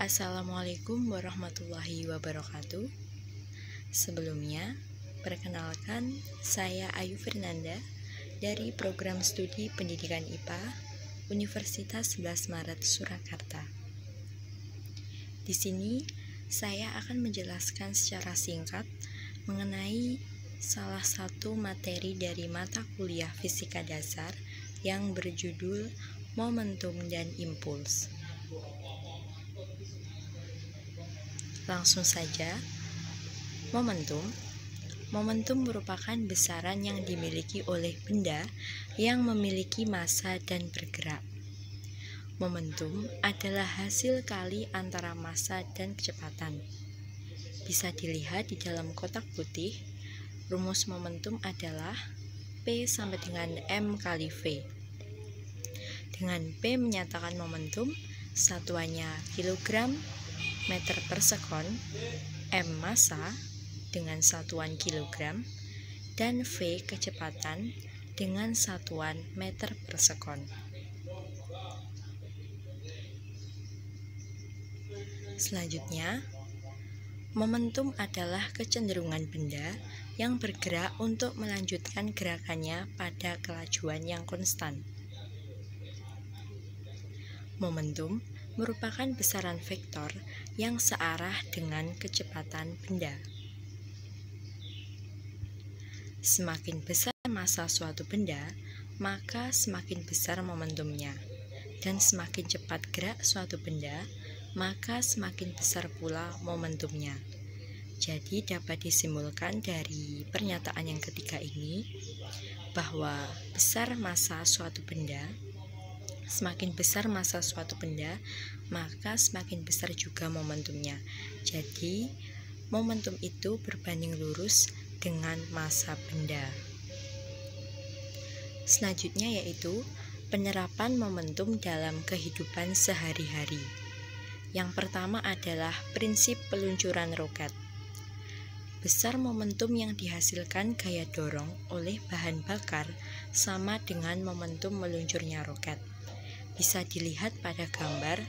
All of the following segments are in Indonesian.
Assalamualaikum warahmatullahi wabarakatuh. Sebelumnya, perkenalkan saya Ayu Fernanda dari Program Studi Pendidikan IPA Universitas 11 Maret Surakarta. Di sini saya akan menjelaskan secara singkat mengenai salah satu materi dari mata kuliah Fisika Dasar yang berjudul Momentum dan Impuls. Langsung saja, Momentum merupakan besaran yang dimiliki oleh benda yang memiliki massa dan bergerak. Momentum adalah hasil kali antara massa dan kecepatan. Bisa dilihat di dalam kotak putih. Rumus momentum adalah P sama dengan M kali V. Dengan P menyatakan momentum, satuannya kilogram meter per sekon, M massa dengan satuan kilogram, dan V kecepatan dengan satuan meter per sekon. Selanjutnya, momentum adalah kecenderungan benda yang bergerak untuk melanjutkan gerakannya pada kelajuan yang konstan. Momentum merupakan besaran vektor yang searah dengan kecepatan benda. Semakin besar massa suatu benda, maka semakin besar momentumnya, dan semakin cepat gerak suatu benda, maka semakin besar pula momentumnya. Jadi dapat disimpulkan dari pernyataan yang ketiga ini bahwa semakin besar massa suatu benda, maka semakin besar juga momentumnya. Jadi, momentum itu berbanding lurus dengan massa benda. Selanjutnya yaitu penerapan momentum dalam kehidupan sehari-hari. Yang pertama adalah prinsip peluncuran roket. Besar momentum yang dihasilkan gaya dorong oleh bahan bakar sama dengan momentum meluncurnya roket. Bisa dilihat pada gambar,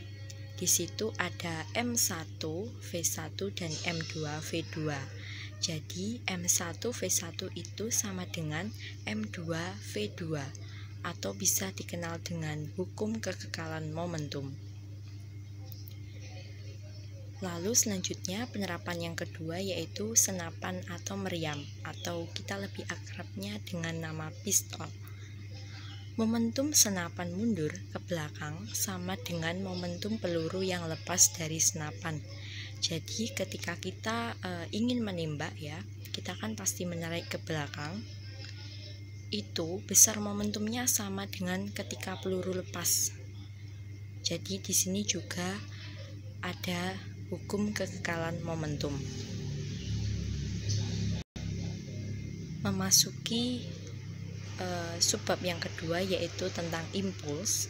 di situ ada M1 V1 dan M2 V2. Jadi M1 V1 itu sama dengan M2 V2 atau bisa dikenal dengan hukum kekekalan momentum. Lalu selanjutnya penerapan yang kedua yaitu senapan atau meriam, atau kita lebih akrabnya dengan nama pistol. Momentum senapan mundur ke belakang sama dengan momentum peluru yang lepas dari senapan. Jadi ketika kita ingin menembak ya, kita kan pasti menarik ke belakang. Itu besar momentumnya sama dengan ketika peluru lepas. Jadi di sini juga ada hukum kekekalan momentum. Memasuki subbab yang kedua yaitu tentang impuls.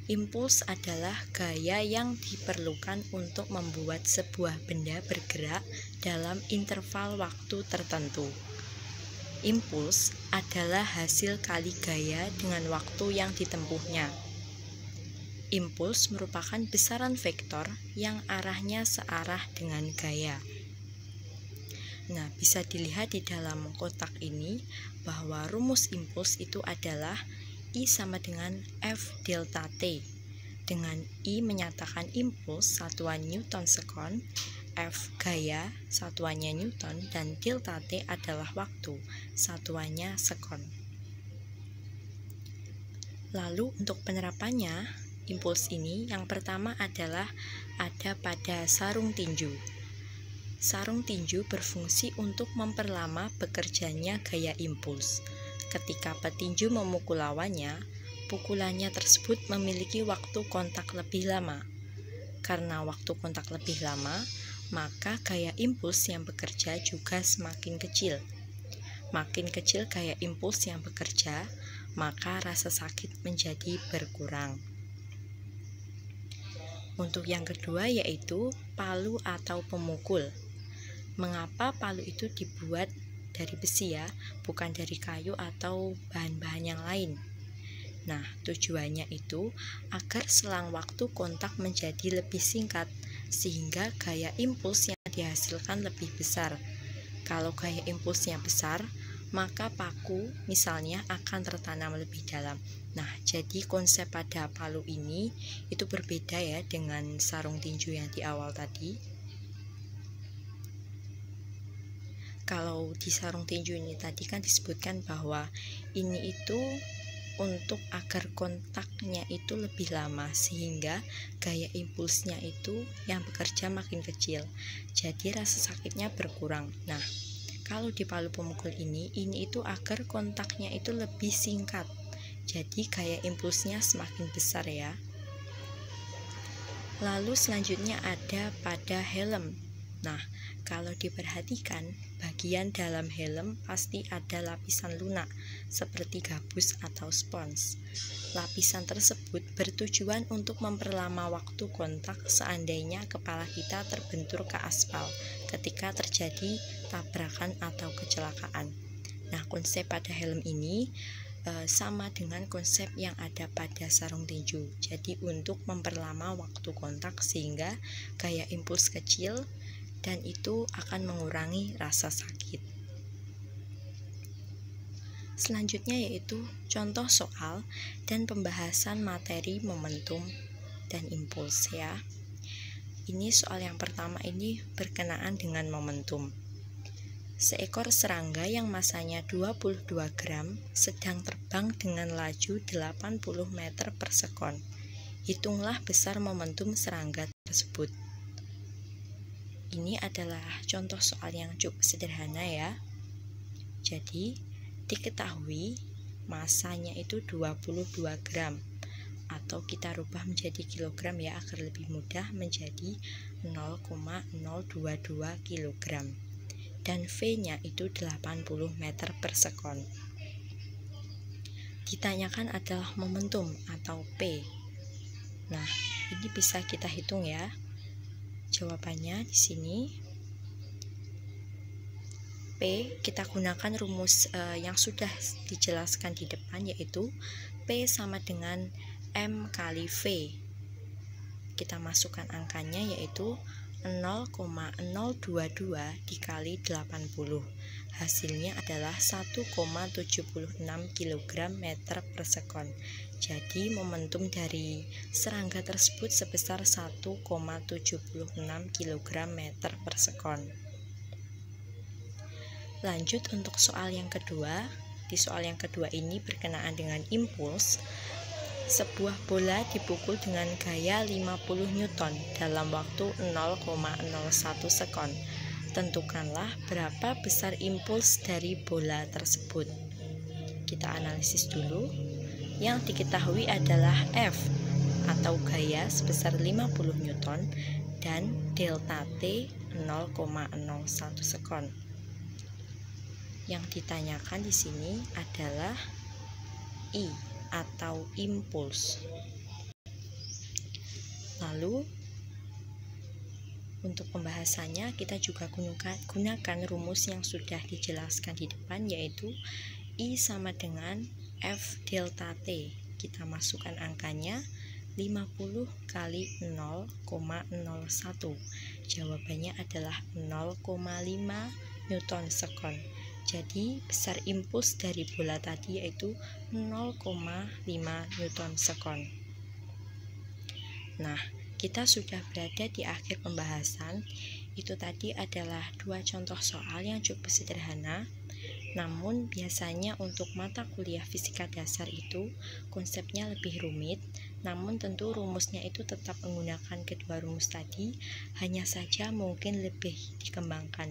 Impuls adalah gaya yang diperlukan untuk membuat sebuah benda bergerak dalam interval waktu tertentu. Impuls adalah hasil kali gaya dengan waktu yang ditempuhnya. Impuls merupakan besaran vektor yang arahnya searah dengan gaya. Nah, bisa dilihat di dalam kotak ini bahwa rumus impuls itu adalah I sama dengan F delta T, dengan I menyatakan impuls satuan Newton sekon, F gaya satuannya Newton, dan delta T adalah waktu satuannya sekon. Lalu untuk penerapannya, impuls ini yang pertama adalah ada pada sarung tinju. Sarung tinju berfungsi untuk memperlama bekerjanya gaya impuls. Ketika petinju memukul lawannya, pukulannya tersebut memiliki waktu kontak lebih lama. Karena waktu kontak lebih lama, maka gaya impuls yang bekerja juga semakin kecil. Makin kecil gaya impuls yang bekerja, maka rasa sakit menjadi berkurang. Untuk yang kedua yaitu palu atau pemukul. Mengapa palu itu dibuat dari besi ya, bukan dari kayu atau bahan-bahan yang lain? Nah, tujuannya itu agar selang waktu kontak menjadi lebih singkat, sehingga gaya impuls yang dihasilkan lebih besar. Kalau gaya impulsnya besar, maka paku misalnya akan tertanam lebih dalam. Nah, jadi konsep pada palu ini itu berbeda ya dengan sarung tinju yang di awal tadi. Kalau di sarung tinju ini tadi kan disebutkan bahwa ini itu untuk agar kontaknya itu lebih lama, sehingga gaya impulsnya itu yang bekerja makin kecil, jadi rasa sakitnya berkurang. Nah, kalau di palu pemukul ini itu agar kontaknya itu lebih singkat, jadi gaya impulsnya semakin besar ya. Lalu selanjutnya ada pada helm. Nah, kalau diperhatikan, bagian dalam helm pasti ada lapisan lunak seperti gabus atau spons. Lapisan tersebut bertujuan untuk memperlama waktu kontak seandainya kepala kita terbentur ke aspal ketika terjadi tabrakan atau kecelakaan. Nah, konsep pada helm ini sama dengan konsep yang ada pada sarung tinju. Jadi untuk memperlama waktu kontak sehingga gaya impuls kecil dan itu akan mengurangi rasa sakit. Selanjutnya yaitu contoh soal dan pembahasan materi momentum dan impuls ya. Ini soal yang pertama ini berkenaan dengan momentum. Seekor serangga yang masanya 22 gram sedang terbang dengan laju 80 meter per sekon. Hitunglah besar momentum serangga tersebut. Ini adalah contoh soal yang cukup sederhana ya. Jadi, diketahui masanya itu 22 gram atau kita rubah menjadi kilogram ya agar lebih mudah, menjadi 0,022 kilogram. Dan V-nya itu 80 meter per sekon. Ditanyakan adalah momentum atau P. Nah, ini bisa kita hitung ya. Jawabannya di sini P, kita gunakan rumus yang sudah dijelaskan di depan, yaitu P sama dengan M kali V. Kita masukkan angkanya yaitu 0,022 dikali 80. Hasilnya adalah 1,76 kg meter per sekon. Jadi momentum dari serangga tersebut sebesar 1,76 kg meter per sekon. Lanjut untuk soal yang kedua. Di soal yang kedua ini berkenaan dengan impuls. Sebuah bola dipukul dengan gaya 50 Newton dalam waktu 0,01 sekon. Tentukanlah berapa besar impuls dari bola tersebut. Kita analisis dulu. Yang diketahui adalah F atau gaya sebesar 50 Newton dan delta T 0,01 sekon. Yang ditanyakan di sini adalah I atau impuls. Lalu untuk pembahasannya kita juga gunakan rumus yang sudah dijelaskan di depan, yaitu I sama dengan F delta T. Kita masukkan angkanya 50 kali 0,01. Jawabannya adalah 0,5 Newton sekon. Jadi besar impuls dari bola tadi yaitu 0,5 Newton sekon. Nah, kita sudah berada di akhir pembahasan. Itu tadi adalah dua contoh soal yang cukup sederhana. Namun biasanya untuk mata kuliah fisika dasar itu konsepnya lebih rumit. Namun tentu rumusnya itu tetap menggunakan kedua rumus tadi, hanya saja mungkin lebih dikembangkan.